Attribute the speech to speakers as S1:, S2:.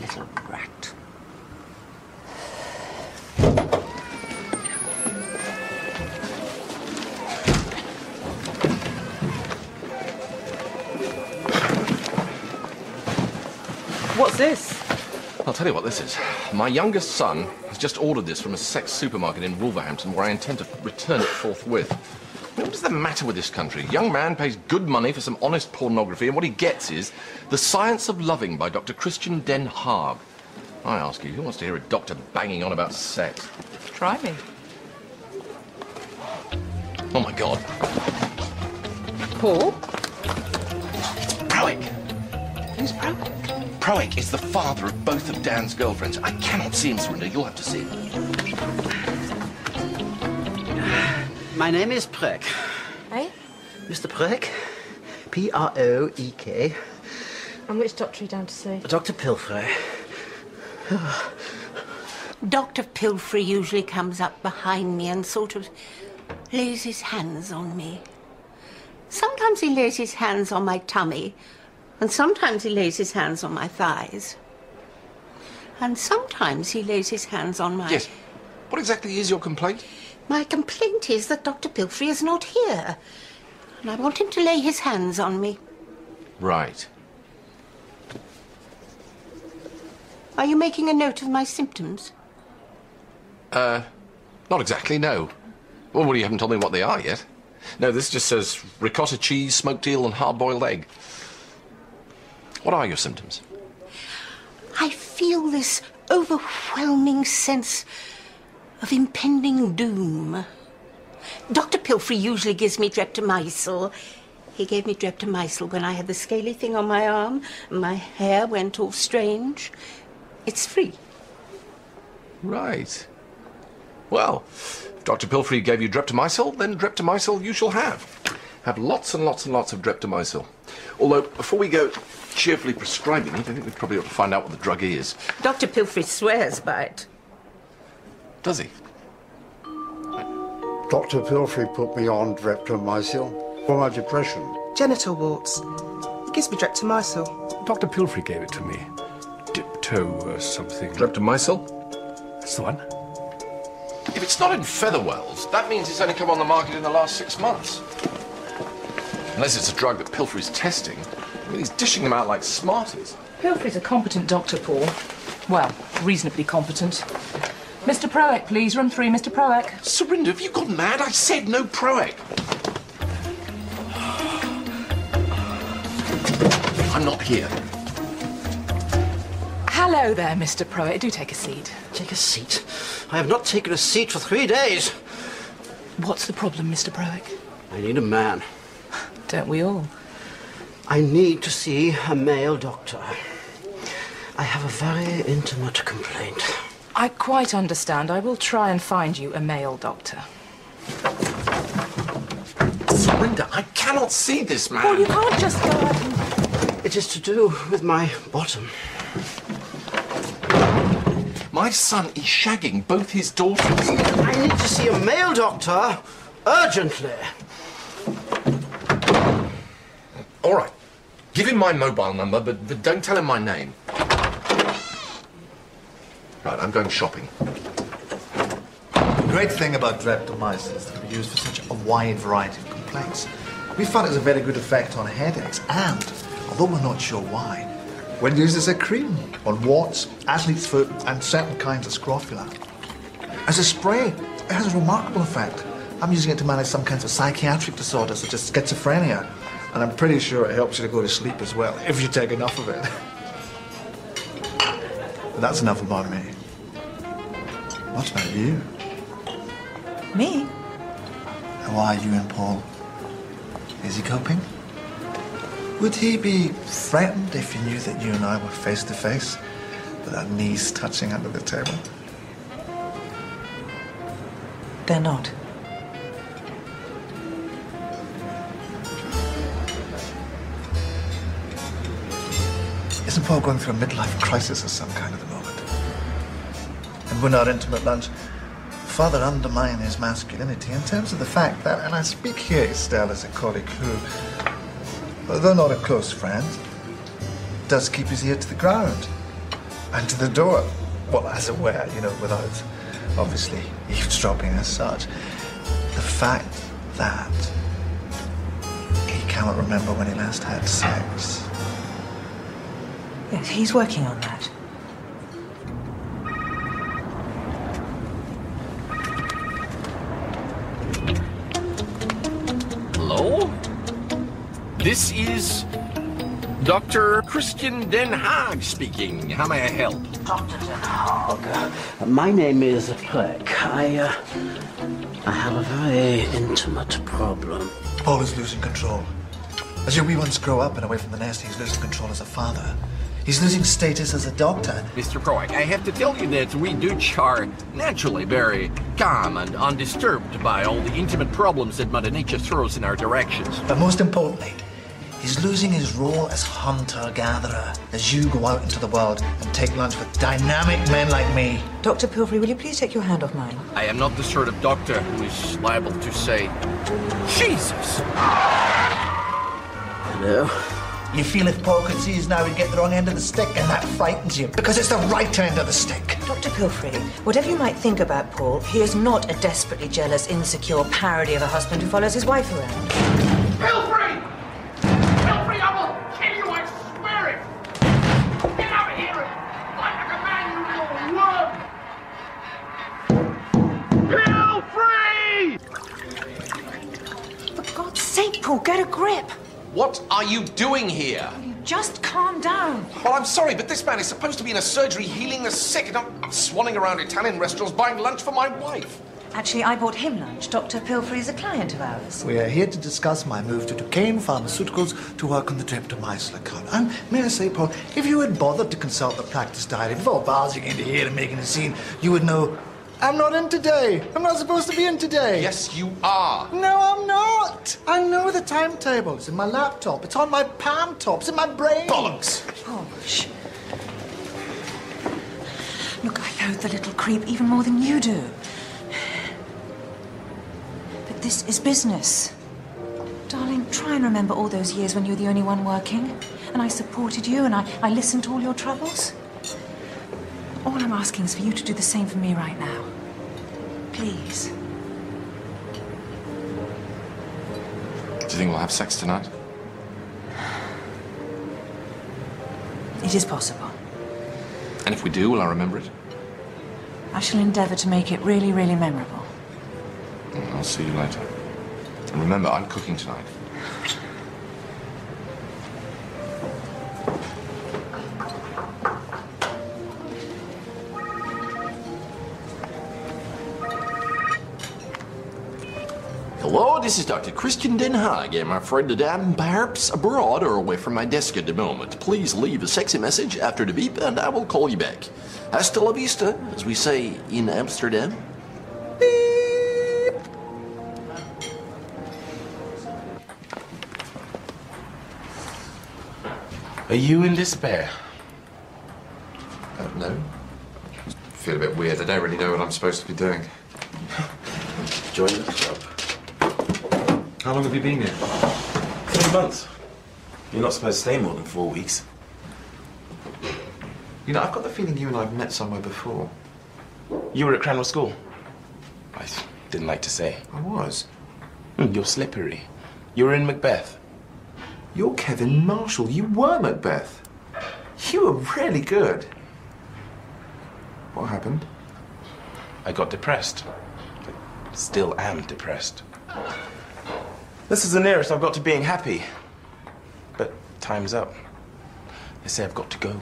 S1: little rat.
S2: What's this?
S3: I'll tell you what this is. My youngest son has just ordered this from a sex supermarket in Wolverhampton where I intend to return it forthwith. I mean, what is the matter with this country? A young man pays good money for some honest pornography and what he gets is The Science of Loving by Dr. Christian Den Haag. I ask you, who wants to hear a doctor banging on about sex?
S2: Try me.
S3: Oh, my God.
S2: Paul?
S3: It's Prowick.
S2: Who's Prowick?
S3: Prowick is the father of both of Dan's girlfriends. I cannot see him, Surinder. You'll have to see him.
S1: My name is Prowick.
S2: Eh?
S1: Mr. Prowick. P-R-O-E-K.
S2: And which doctor are you down to see?
S1: Dr. Pilfrey.
S4: Dr. Pilfrey usually comes up behind me and sort of lays his hands on me. Sometimes he lays his hands on my tummy, and sometimes he lays his hands on my thighs. And sometimes he lays his hands on my...
S3: Yes. What exactly is your complaint?
S4: My complaint is that Dr. Pilfrey is not here, and I want him to lay his hands on me.
S3: Right.
S4: Are you making a note of my symptoms?
S3: Not exactly, no. Well, you haven't told me what they are yet. No, this just says ricotta cheese, smoked eel and hard-boiled egg. What are your symptoms?
S4: I feel this overwhelming sense of impending doom. Dr. Pilfrey usually gives me Streptomycin. He gave me Streptomycin when I had the scaly thing on my arm and my hair went all strange. It's free.
S3: Right. Well, if Dr. Pilfrey gave you Streptomycin, then Streptomycin you shall have. Have lots and lots and lots of Streptomycin. Although, before we go cheerfully prescribing it, I think we probably ought to find out what the drug is.
S4: Dr. Pilfrey swears by it.
S3: Does he?
S5: Dr. Pilfrey put me on Streptomycin for my depression.
S6: Genital warts. He gives me Streptomycin.
S7: Dr. Pilfrey gave it to me. Dipto or something.
S3: Streptomycin?
S7: That's the one.
S3: If it's not in Featherwells, that means it's only come on the market in the last 6 months. Unless it's a drug that Pilfrey's testing. I mean, he's dishing them out like Smarties.
S2: Pilfrey's a competent doctor, Paul. Well, reasonably competent. Mr. Prowick, please. Room 3, Mr. Prowick.
S3: Surinder, have you gone mad? I said no Prowick. I'm not here.
S2: Hello there, Mr. Prowick. Do take a seat.
S1: Take a seat? I have not taken a seat for 3 days.
S2: What's the problem, Mr. Prowick?
S1: I need a man.
S2: Don't we all?
S1: I need to see a male doctor. I have a very intimate complaint.
S2: I quite understand. I will try and find you a male doctor.
S3: Surinder, I cannot see this man.
S2: Paul, you can't just go out and...
S1: It is to do with my bottom.
S3: My son is shagging both his daughters.
S1: I need to see a male doctor urgently.
S3: All right. Give him my mobile number, but don't tell him my name. Right, I'm going shopping.
S8: The great thing about Streptomycin is that it can be used for such a wide variety of complaints. We found it has a very good effect on headaches and, although we're not sure why, when used as a cream on warts, athlete's foot and certain kinds of scrofula. As a spray, it has a remarkable effect. I'm using it to manage some kinds of psychiatric disorders such as schizophrenia, and I'm pretty sure it helps you to go to sleep as well, if you take enough of it. But that's enough about me. What about you?
S6: Me?
S8: How are you and Paul? Is he coping? Would he be frightened if he knew that you and I were face to face, with our knees touching under the table?
S6: They're not.
S8: Isn't Paul going through a midlife crisis of some kind at the moment? And when our intimate lunch, further undermine his masculinity in terms of the fact that, and I speak here, Estelle, as a colleague who, although not a close friend, does keep his ear to the ground. and to the door. Well, as it were, you know, without obviously eavesdropping as such. The fact that he cannot remember when he last had sex.
S9: Yes, he's working on that.
S7: Hello? This is Dr. Christian Den Haag speaking. How may I help?
S1: Dr. Den Haag, my name is Plek. I have a very intimate problem.
S8: Paul is losing control. As your wee ones grow up and away from the nest, he's losing control as a father. He's losing status as a doctor.
S7: Mr. Proack, I have to tell you that we Dutch are naturally very calm and undisturbed by all the intimate problems that Mother Nature throws in our directions.
S8: But most importantly, he's losing his role as hunter-gatherer as you go out into the world and take lunch with dynamic men like me.
S9: Dr. Pilfrey, will you please take your hand off mine?
S7: I am not the sort of doctor who is liable to say, Jesus!
S1: Hello?
S8: You feel if Paul could see us now, he'd get the wrong end of the stick, and that frightens you, because it's the right end of the stick.
S9: Dr. Pilfrey, whatever you might think about Paul, he is not a desperately jealous, insecure parody of a husband who follows his wife around.
S10: Pilfrey! Pilfrey, I will kill you, I swear it! Get out of here and fight like a man, you little worm! Pilfrey!
S9: For God's sake, Paul, get a grip.
S3: What are you doing here?
S9: You just calm down.
S3: Well, I'm sorry, but this man is supposed to be in a surgery healing the sick, and I'm swanning around Italian restaurants buying lunch for my wife.
S9: Actually, I bought him lunch. Dr. Pilfrey is a client of ours.
S8: We are here to discuss my move to Duquesne Pharmaceuticals to work on the Streptomycin account. And may I say, Paul, if you had bothered to consult the practice diary before barging into here and making a scene, you would know I'm not in today. I'm not supposed to be in today.
S3: Yes, you are.
S8: No, I'm not. I know the timetable. It's in my laptop. It's on my palm top. It's in my brain.
S3: Bollocks.
S9: Oh, shh. Look, I loathe the little creep even more than you do. But this is business. Darling, try and remember all those years when you were the only one working. And I supported you and I listened to all your troubles. All I'm asking is for you to do the same for me right now. Please.
S3: Do you think we'll have sex tonight?
S9: It is possible.
S3: And if we do, will I remember it?
S9: I shall endeavour to make it really, really memorable.
S3: I'll see you later. And remember, I'm cooking tonight. Hello, this is Dr. Christian Den Haag. I'm afraid that I'm perhaps abroad or away from my desk at the moment. Please leave a sexy message after the beep and I will call you back. Hasta la vista, as we say in Amsterdam. Beep.
S11: Are you in despair?
S3: No. I feel a bit weird. I don't really know what I'm supposed to be doing.
S11: Join the club.
S12: How long have you been here?
S11: 3 months. You're not supposed to stay more than 4 weeks.
S12: You know, I've got the feeling you and I've met somewhere before.
S11: You were at Cranwell School. I didn't like to say.
S12: I was.
S11: You're slippery. You were in Macbeth.
S12: You're Kevin Marshall. You were Macbeth. You were really good. What happened?
S11: I got depressed. I still am depressed. This is the nearest I've got to being happy. But time's up. They say I've got to go.